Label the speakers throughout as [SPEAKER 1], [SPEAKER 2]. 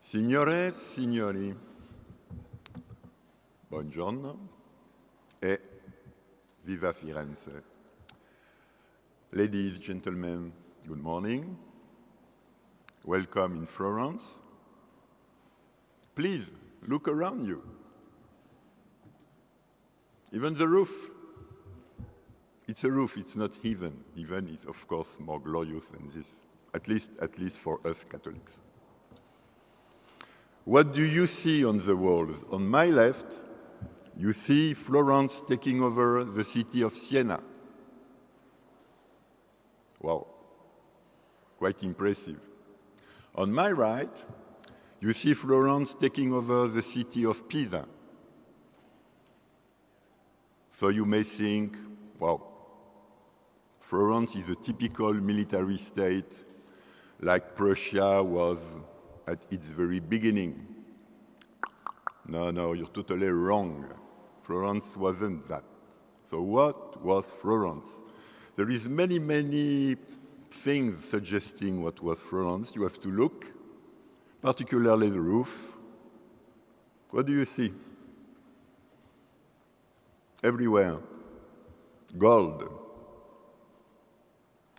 [SPEAKER 1] Signore e signori, buongiorno e viva Firenze. Ladies, gentlemen, good morning. Welcome in Florence. Please, look around you. Even the roof. It's a roof, it's not heaven. Heaven is, of course, more glorious than this, at least for us Catholics. What do you see on the walls? On my left, you see Florence taking over the city of Siena. Wow, quite impressive. On my right, you see Florence taking over the city of Pisa. So you may think, wow, Florence is a typical military state like Prussia was at its very beginning. No, you're totally wrong. Florence wasn't that. So what was Florence? There is many things suggesting what was Florence. You have to look, particularly the roof. What do you see? Everywhere. Gold.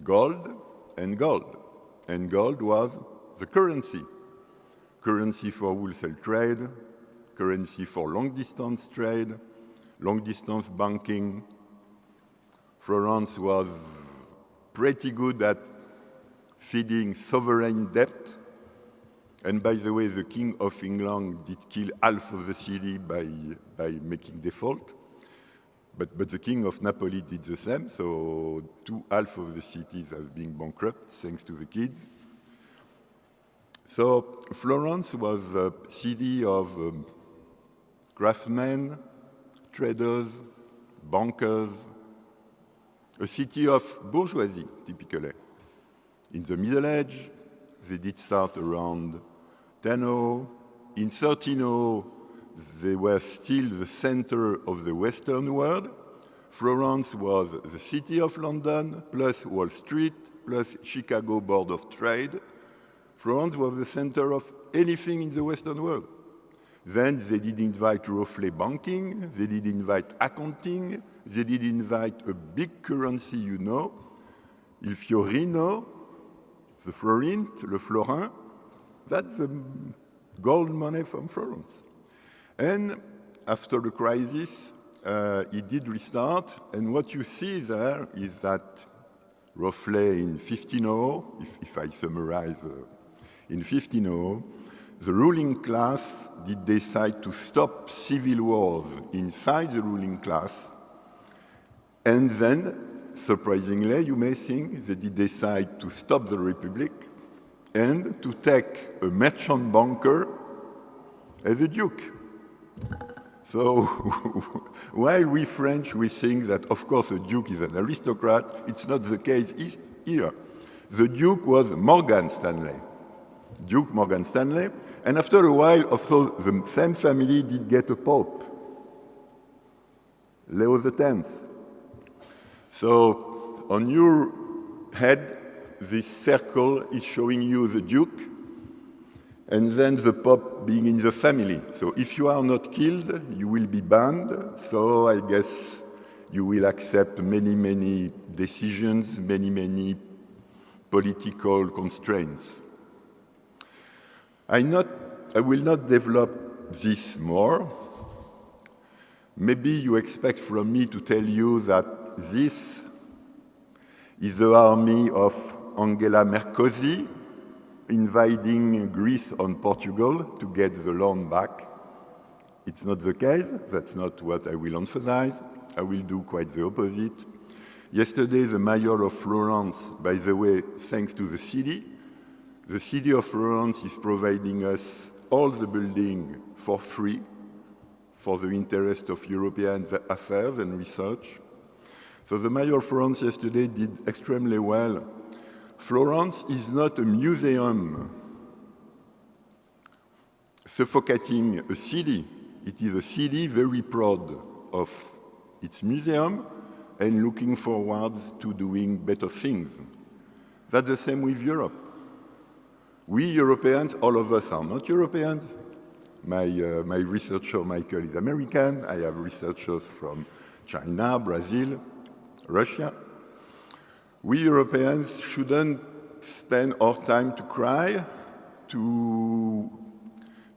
[SPEAKER 1] Gold and gold. And gold was the currency. Currency for wholesale trade, currency for long-distance trade, long-distance banking. Florence was pretty good at feeding sovereign debt. And by the way, the King of England did kill half of the city by making default. But the King of Napoli did the same, so half of the cities have been bankrupt thanks to the kids. So Florence was a city of craftsmen, traders, bankers, a city of bourgeoisie, typically. In the Middle Age, they did start around 1000. In 1300, they were still the center of the Western world. Florence was the city of London, plus Wall Street, plus Chicago Board of Trade. Florence was the center of anything in the Western world. Then they did invite roughly banking, they did invite accounting, they did invite a big currency, you know, il fiorino, the florint, le florin, that's the gold money from Florence. And after the crisis, it did restart, and what you see there is that roughly in 1500, if I summarize, in 1500, the ruling class did decide to stop civil wars inside the ruling class, and then, surprisingly, you may think they did decide to stop the Republic and to take a merchant banker as a duke. So while we French, we think that, of course, a duke is an aristocrat, it's not the case here. The duke was Morgan Stanley. Duke Morgan Stanley, and after a while, also, the same family did get a pope, Leo X. So on your head, this circle is showing you the duke, and then the pope being in the family. So if you are not killed, you will be banned, so I guess you will accept many decisions, many political constraints. I will not develop this more. Maybe you expect from me to tell you that this is the army of Angela Merkel invading Greece and Portugal to get the loan back. It's not the case. That's not what I will emphasize. I will do quite the opposite. Yesterday, the mayor of Florence, by the way, thanks to the city of Florence is providing us all the building for free for the interest of European affairs and research. So the mayor of Florence yesterday did extremely well. Florence is not a museum suffocating a city. It is a city very proud of its museum and looking forward to doing better things. That's the same with Europe. We Europeans, all of us are not Europeans. My researcher, Michael, is American. I have researchers from China, Brazil, Russia. We Europeans shouldn't spend our time to cry, to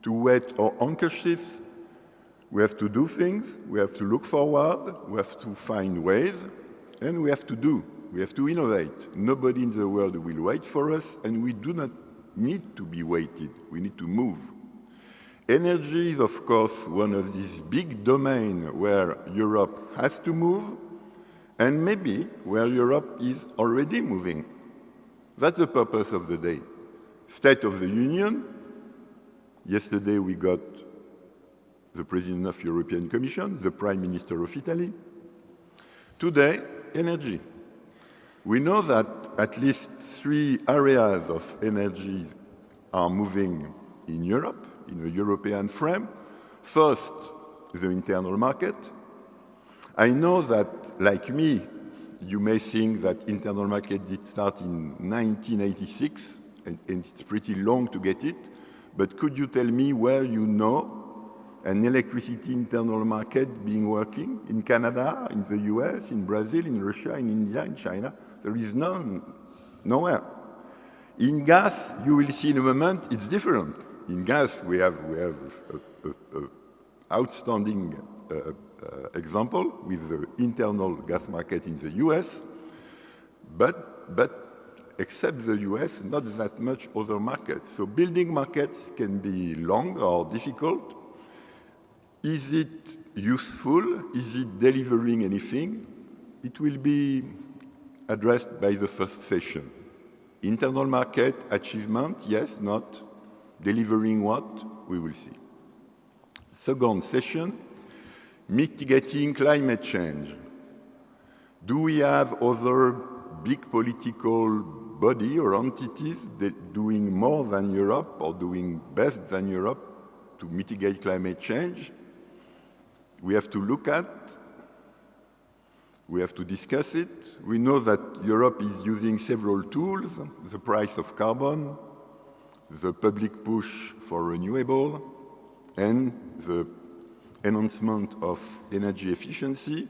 [SPEAKER 1] wet our handkerchiefs. We have to do things, we have to look forward, we have to find ways, and we have to do. We have to innovate. Nobody in the world will wait for us, and we do not need to be waited. We need to move. Energy is, of course, one of these big domains where Europe has to move, and maybe where Europe is already moving. That's the purpose of the day. State of the Union. Yesterday we got the President of the European Commission, the Prime Minister of Italy. Today, energy. We know that at least 3 areas of energy are moving in Europe, in a European frame. First, the internal market. I know that, like me, you may think that internal market did start in 1986, and it's pretty long to get it, but could you tell me where you know an electricity internal market being working? In Canada, in the US, in Brazil, in Russia, in India, in China? There is none, nowhere. In gas, you will see in a moment, it's different. In gas, we have an outstanding example with the internal gas market in the US, but except the US, not that much other markets. So building markets can be long or difficult. Is it useful? Is it delivering anything? It will be addressed by the first session. Internal market achievement, yes, not. Delivering what? We will see. Second session, mitigating climate change. Do we have other big political body or entities that doing more than Europe or doing best than Europe to mitigate climate change? We have to look at, we have to discuss it. We know that Europe is using several tools, the price of carbon, the public push for renewable, and the enhancement of energy efficiency.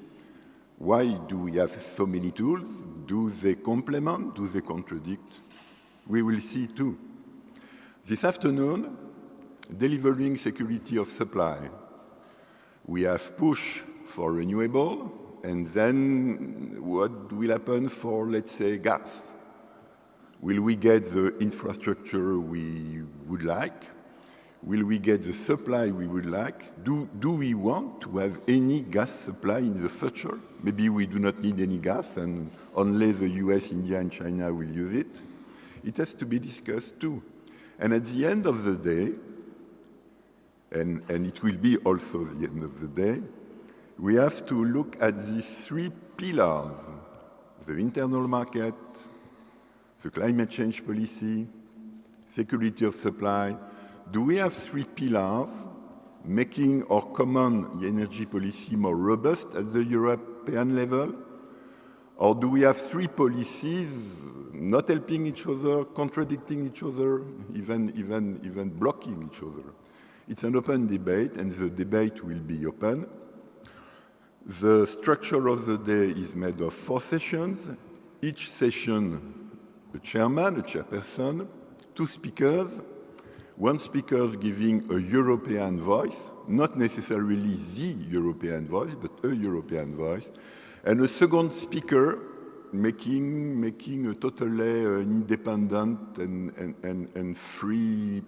[SPEAKER 1] Why do we have so many tools? Do they complement? Do they contradict? We will see too. This afternoon, delivering security of supply. We have push for renewable, and then what will happen for, let's say, gas? Will we get the infrastructure we would like? Will we get the supply we would like? Do we want to have any gas supply in the future? Maybe we do not need any gas and only the US, India, and China will use it. It has to be discussed too. And at the end of the day, and it will be also the end of the day, we have to look at these 3 pillars: the internal market, the climate change policy, security of supply. Do we have 3 pillars making our common energy policy more robust at the European level? Or do we have 3 policies not helping each other, contradicting each other, even blocking each other? It's an open debate, and the debate will be open. The structure of the day is made of 4 sessions. Each session, a chairman, a chairperson, 2 speakers, 1 speaker giving a European voice, not necessarily the European voice, but a European voice, and a second speaker making a totally independent and free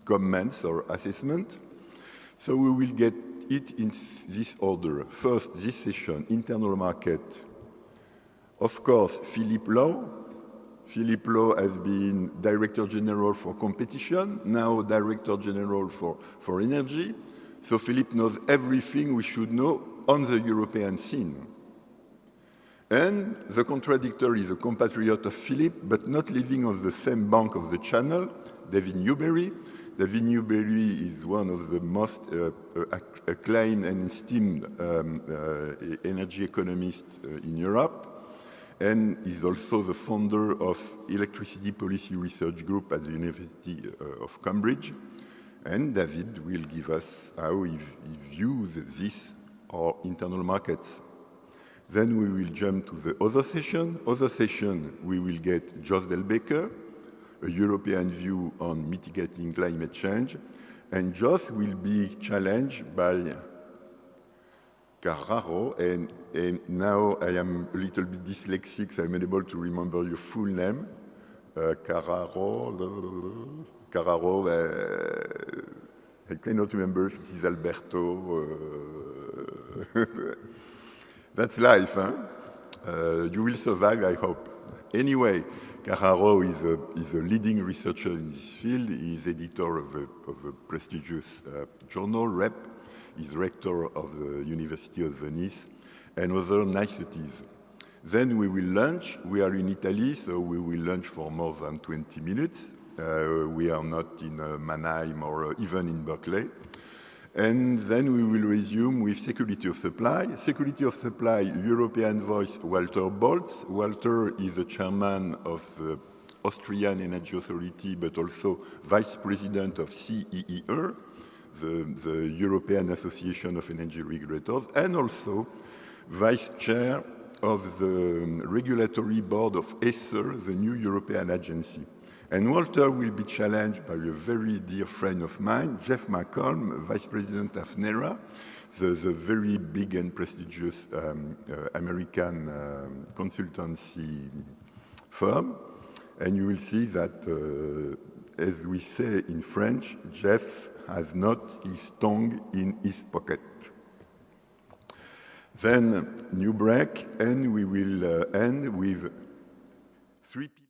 [SPEAKER 1] comments or assessment. So we will get it in this order. First, this session, internal market. Of course, Philippe Lowe. Philippe Lowe has been Director General for Competition, now Director General for Energy. So Philippe knows everything we should know on the European scene. And the contradictor is a compatriot of Philippe, but not living on the same bank of the Channel, David Newberry. David Newberry is one of the most acclaimed and esteemed energy economists in Europe. and is also the founder of Electricity Policy Research Group at the University of Cambridge. And David will give us how he views this, our internal markets. Then we will jump to the other session. Other session, we will get Jos Delbeke, a European view on mitigating climate change. And Jos will be challenged by Carraro, and now I am a little bit dyslexic, so I'm unable to remember your full name. Carraro, I cannot remember if it is Alberto. That's life, huh? You will survive, I hope. Anyway, Carraro is a leading researcher in this field. He is editor of a prestigious journal, REP. He's rector of the University of Venice, and other niceties. Then we will lunch. We are in Italy, so we will lunch for more than 20 minutes. We are not in Mannheim or even in Berkeley. And then we will resume with security of supply. Security of supply, European voice, Walter Bolz. Walter is the chairman of the Austrian Energy Authority, but also vice president of CEER, the European Association of Energy Regulators, and also vice chair of the regulatory board of ACER, the new European agency. And Walter will be challenged by a very dear friend of mine, Jeff McColm, vice president of NERA, the very big and prestigious American consultancy firm. And you will see that, as we say in French, Jeff has not his tongue in his pocket. Then new break, and we will end with 3 p.m.